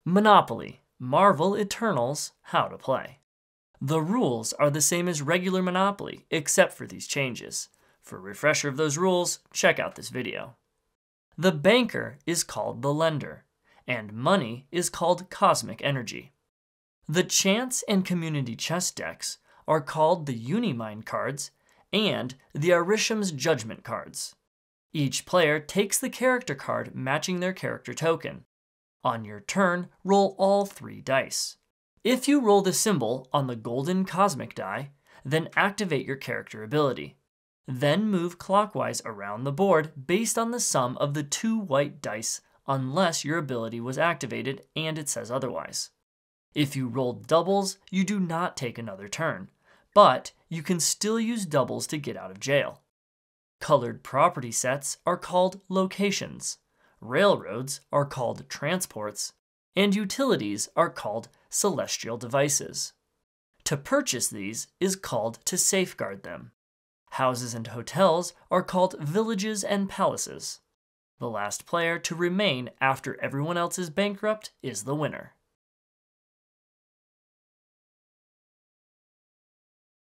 Monopoly. Marvel Eternals How to Play. The rules are the same as regular Monopoly, except for these changes. For a refresher of those rules, check out this video. The banker is called the lender, and money is called cosmic energy. The chance and community chest decks are called the Uni-Mind cards and the Arishem's judgement cards. Each player takes the character card matching their character token. On your turn, roll all 3 dice. If you roll the symbol on the golden cosmic die, then activate your character ability. Then move clockwise around the board based on the sum of the 2 white dice unless your ability was activated and it says otherwise. If you rolled doubles, you do not take another turn, but you can still use doubles to get out of jail. Colored property sets are called locations, railroads are called transports, and utilities are called celestial devices. To purchase these is called to safeguard them. Houses and hotels are called villages and palaces. The last player to remain after everyone else is bankrupt is the winner.